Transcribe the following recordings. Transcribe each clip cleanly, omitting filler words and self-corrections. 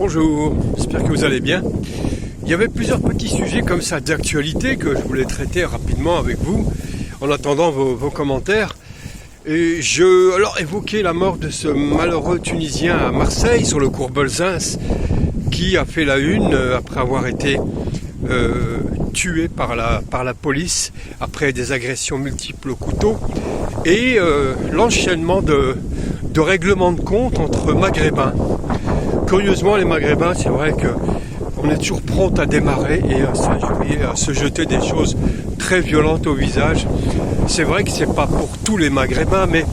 Bonjour, j'espère que vous allez bien. Il y avait plusieurs petits sujets comme ça d'actualité que je voulais traiter rapidement avec vous en attendant vos commentaires. Et alors évoquer la mort de ce malheureux Tunisien à Marseille sur le cours Bolzens qui a fait la une après avoir été tué par la police après des agressions multiples au couteau et l'enchaînement de règlements de compte entre maghrébins. Curieusement, les maghrébins, c'est vrai qu'on est toujours prompt à démarrer et à s'injurier, à se jeter des choses très violentes au visage. C'est vrai que c'est pas pour tous les maghrébins, mais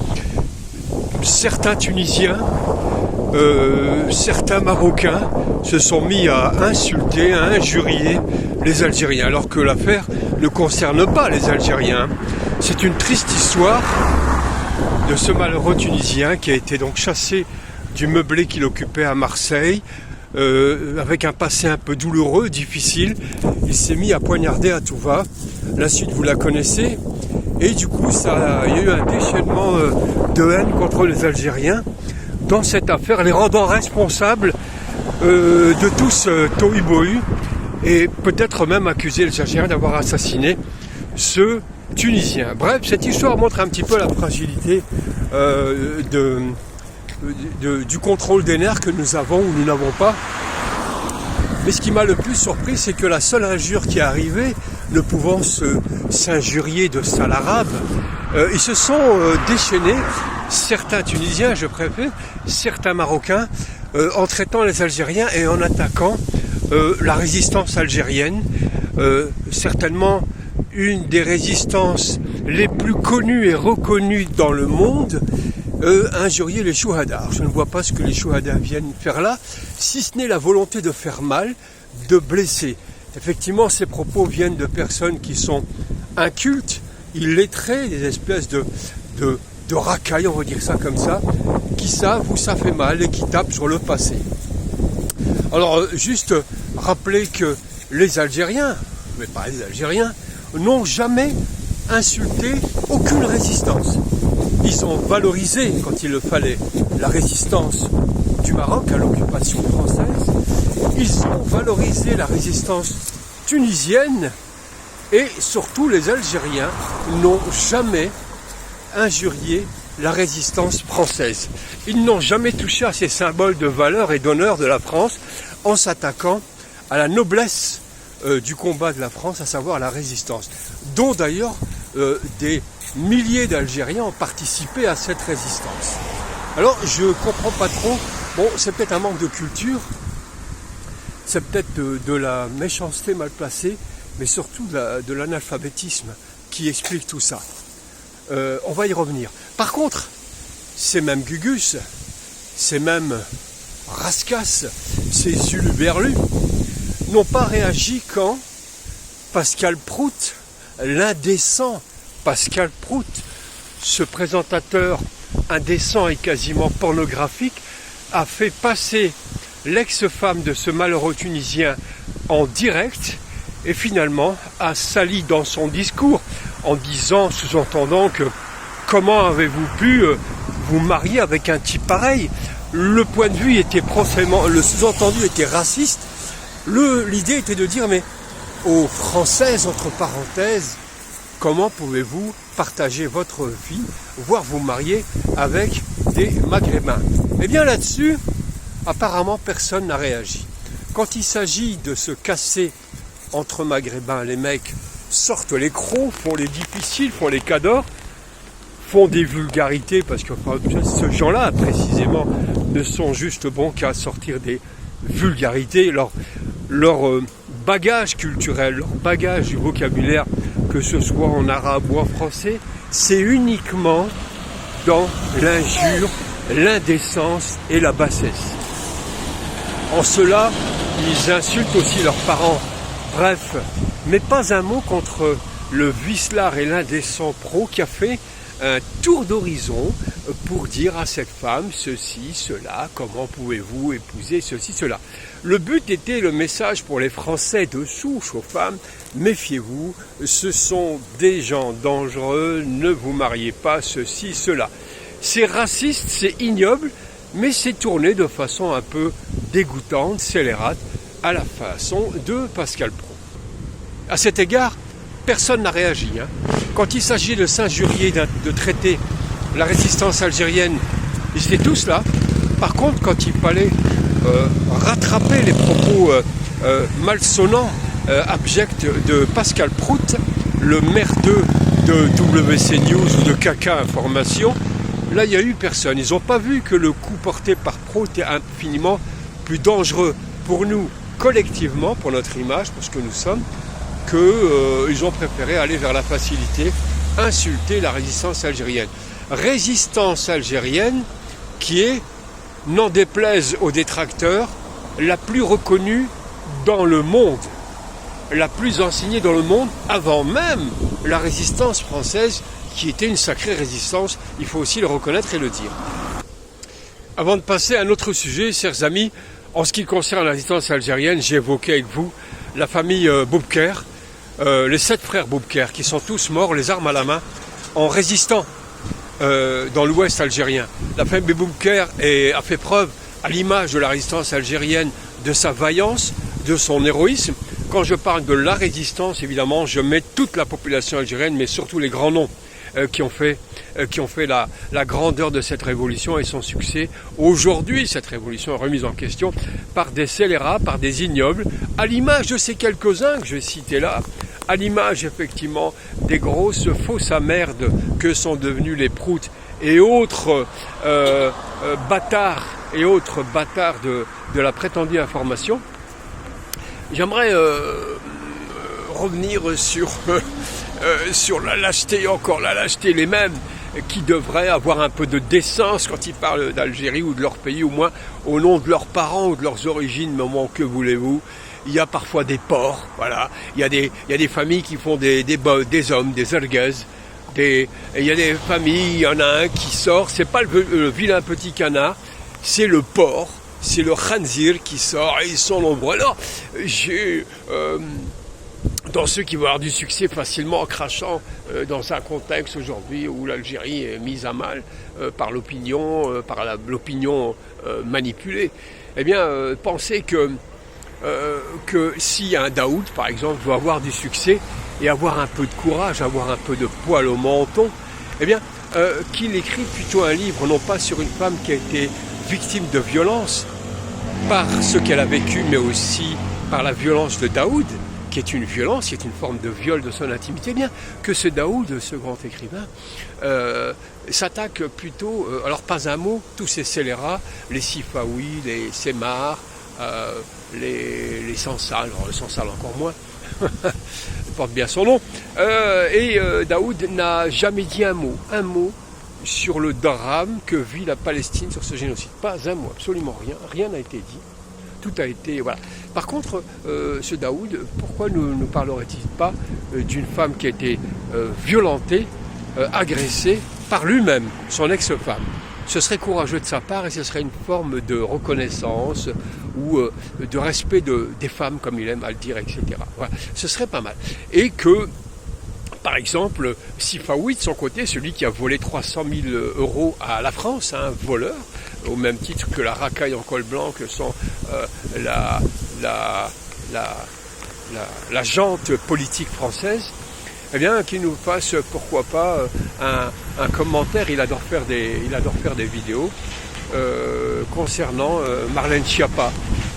certains Tunisiens, certains Marocains se sont mis à insulter, à injurier les Algériens, alors que l'affaire ne concerne pas les Algériens. C'est une triste histoire de ce malheureux Tunisien qui a été donc chassé du meublé qu'il occupait à Marseille, avec un passé un peu douloureux, difficile. Il s'est mis à poignarder à tout va. La suite, vous la connaissez. Et du coup, il y a eu un déchaînement de haine contre les Algériens dans cette affaire, les rendant responsables de tout ce tohu-bohu et peut-être même accuser les Algériens d'avoir assassiné ce Tunisien. Bref, cette histoire montre un petit peu la fragilité du contrôle des nerfs que nous avons ou nous n'avons pas. Mais ce qui m'a le plus surpris, c'est que la seule injure qui est arrivée, ne pouvant s'injurier de sale arabe, ils se sont déchaînés, certains Tunisiens, je préfère, certains Marocains, en traitant les Algériens et en attaquant la résistance algérienne, certainement une des résistances les plus connues et reconnues dans le monde, injurier les chouhadas. Je ne vois pas ce que les chouhadas viennent faire là, si ce n'est la volonté de faire mal, de blesser. Effectivement, ces propos viennent de personnes qui sont incultes, illettrées, des espèces de racailles, on va dire ça comme ça, qui savent où ça fait mal et qui tapent sur le passé. Alors, juste rappeler que les Algériens, mais pas les Algériens, n'ont jamais insulté aucune résistance. Ils ont valorisé, quand il le fallait, la résistance du Maroc à l'occupation française. Ils ont valorisé la résistance tunisienne et surtout les Algériens n'ont jamais injurié la résistance française. Ils n'ont jamais touché à ces symboles de valeur et d'honneur de la France en s'attaquant à la noblesse du combat de la France, à savoir la résistance, dont d'ailleurs des milliers d'Algériens ont participé à cette résistance. Alors je comprends pas trop, bon c'est peut-être un manque de culture, c'est peut-être de la méchanceté mal placée, mais surtout de l'analphabétisme qui explique tout ça. On va y revenir. Par contre, ces mêmes Gugus, ces mêmes Rascasse, ces huluberlus, n'ont pas réagi quand Pascal Prout, l'indécent Pascal Prout, ce présentateur indécent et quasiment pornographique, a fait passer l'ex-femme de ce malheureux Tunisien en direct et finalement a sali dans son discours en disant, sous-entendant que comment avez-vous pu vous marier avec un type pareil. Le point de vue était profondément, le sous-entendu était raciste. L'idée était de dire, mais aux Françaises, entre parenthèses, comment pouvez-vous partager votre vie, voire vous marier avec des Maghrébins? Eh bien là-dessus, apparemment personne n'a réagi. Quand il s'agit de se casser entre Maghrébins, les mecs sortent les crocs, font les difficiles, font les cadors, font des vulgarités, parce que ce gens-là, précisément, ne sont juste bons qu'à sortir des vulgarités. Leur bagage culturel, leur bagage du vocabulaire, que ce soit en arabe ou en français, c'est uniquement dans l'injure, l'indécence et la bassesse. En cela, ils insultent aussi leurs parents. Bref, mais pas un mot contre le vicelard et l'indécent pro qui a fait un tour d'horizon pour dire à cette femme ceci, cela, comment pouvez-vous épouser ceci, cela. Le but était le message pour les Français de souche aux femmes, méfiez-vous, ce sont des gens dangereux, ne vous mariez pas ceci, cela. C'est raciste, c'est ignoble, mais c'est tourné de façon un peu dégoûtante, scélérate, à la façon de Pascal Praud. À cet égard, personne n'a réagi. Quand il s'agit de s'injurier, de traiter la résistance algérienne, ils étaient tous là. Par contre, quand il fallait rattraper les propos malsonnants, abjects de Pascal Prout, le merdeux de WC News ou de Caca Information, là il n'y a eu personne. Ils n'ont pas vu que le coup porté par Prout est infiniment plus dangereux pour nous collectivement, pour notre image, pour ce que nous sommes, qu'ils ont préféré aller vers la facilité, insulter la résistance algérienne. Résistance algérienne qui est, n'en déplaise aux détracteurs, la plus reconnue dans le monde, la plus enseignée dans le monde, avant même la résistance française, qui était une sacrée résistance, il faut aussi le reconnaître et le dire. Avant de passer à un autre sujet, chers amis, en ce qui concerne la résistance algérienne, j'ai évoqué avec vous la famille Boubker, les 7 frères Boubker, qui sont tous morts, les armes à la main, en résistant dans l'ouest algérien. La famille Boubker a fait preuve, à l'image de la résistance algérienne, de sa vaillance, de son héroïsme. Quand je parle de la résistance, évidemment, je mets toute la population algérienne, mais surtout les grands noms qui ont fait la grandeur de cette révolution et son succès. Aujourd'hui, cette révolution est remise en question par des scélérats, par des ignobles, à l'image de ces quelques-uns que je vais citer là, à l'image effectivement des grosses fausses à merde que sont devenus les proutes et autres bâtards de la prétendue information. J'aimerais revenir sur la lâcheté, encore la lâcheté, les mêmes qui devraient avoir un peu de décence quand ils parlent d'Algérie ou de leur pays, au moins au nom de leurs parents ou de leurs origines, mais au moins que voulez-vous. Il y a parfois des porcs, voilà. Il y a des familles qui font des hommes, des ergueuses. Il y a des familles, il y en a un qui sort, c'est pas le vilain petit canard, c'est le porc, c'est le khanzir qui sort, et ils sont nombreux. Alors, j'ai... dans ceux qui vont avoir du succès facilement en crachant dans un contexte aujourd'hui où l'Algérie est mise à mal par l'opinion, l'opinion manipulée, eh bien, pensez que si un Daoud, par exemple, veut avoir du succès et avoir un peu de courage, avoir un peu de poil au menton, eh bien, qu'il écrit plutôt un livre, non pas sur une femme qui a été victime de violence, par ce qu'elle a vécu, mais aussi par la violence de Daoud, qui est une violence, qui est une forme de viol de son intimité, bien que ce Daoud, ce grand écrivain, s'attaque plutôt, alors pas un mot, tous ces scélérats, les Sifaouis, les Semar, les Sansal, alors le Sansal encore moins, porte bien son nom, et Daoud n'a jamais dit un mot sur le drame que vit la Palestine sur ce génocide. Pas un mot, absolument rien n'a été dit. Tout a été... Voilà. Par contre, ce Daoud, pourquoi ne parlerait-il pas d'une femme qui a été violentée, agressée par lui-même, son ex-femme? Ce serait courageux de sa part et ce serait une forme de reconnaissance ou de respect des femmes, comme il aime à le dire, etc. Voilà. Ce serait pas mal. Et que... Par exemple, Sifaoui, de son côté, celui qui a volé 300 000 euros à la France, un voleur, au même titre que la racaille en col blanc, que sont la jante politique française, eh bien, qu'il nous fasse, pourquoi pas, un commentaire. Il adore faire des vidéos concernant Marlène Schiappa.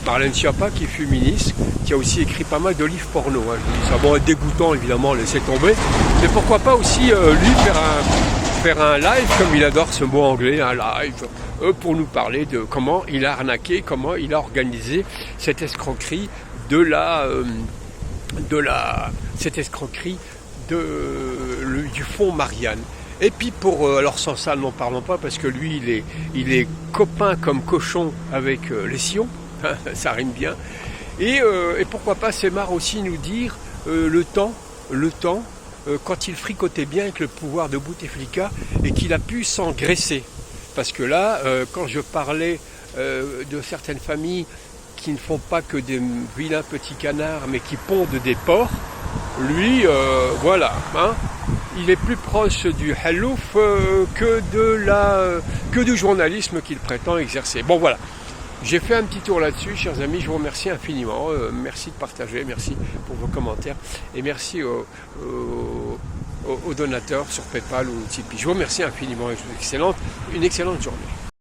Marlène Schiappa, qui fut ministre, qui a aussi écrit pas mal de livres porno. Je dis ça, bon, dégoûtant évidemment, laissez tomber. Mais pourquoi pas aussi lui faire un live, comme il adore ce mot anglais, un live, pour nous parler de comment il a arnaqué, comment il a organisé cette escroquerie du fonds Marianne. Et puis alors sans ça, n'en parlons pas, parce que lui, il est copain comme cochon avec les Sions. Ça rime bien. Et pourquoi pas Semar aussi nous dire le temps, quand il fricotait bien avec le pouvoir de Bouteflika et qu'il a pu s'engraisser. Parce que là, quand je parlais de certaines familles qui ne font pas que des vilains petits canards, mais qui pondent des porcs, lui, voilà, hein, il est plus proche du halouf que du journalisme qu'il prétend exercer. Bon, voilà. J'ai fait un petit tour là-dessus, chers amis, je vous remercie infiniment. Merci de partager, merci pour vos commentaires et merci aux donateurs sur PayPal ou Tipeee. Je vous remercie infiniment et je vous souhaite une excellente journée.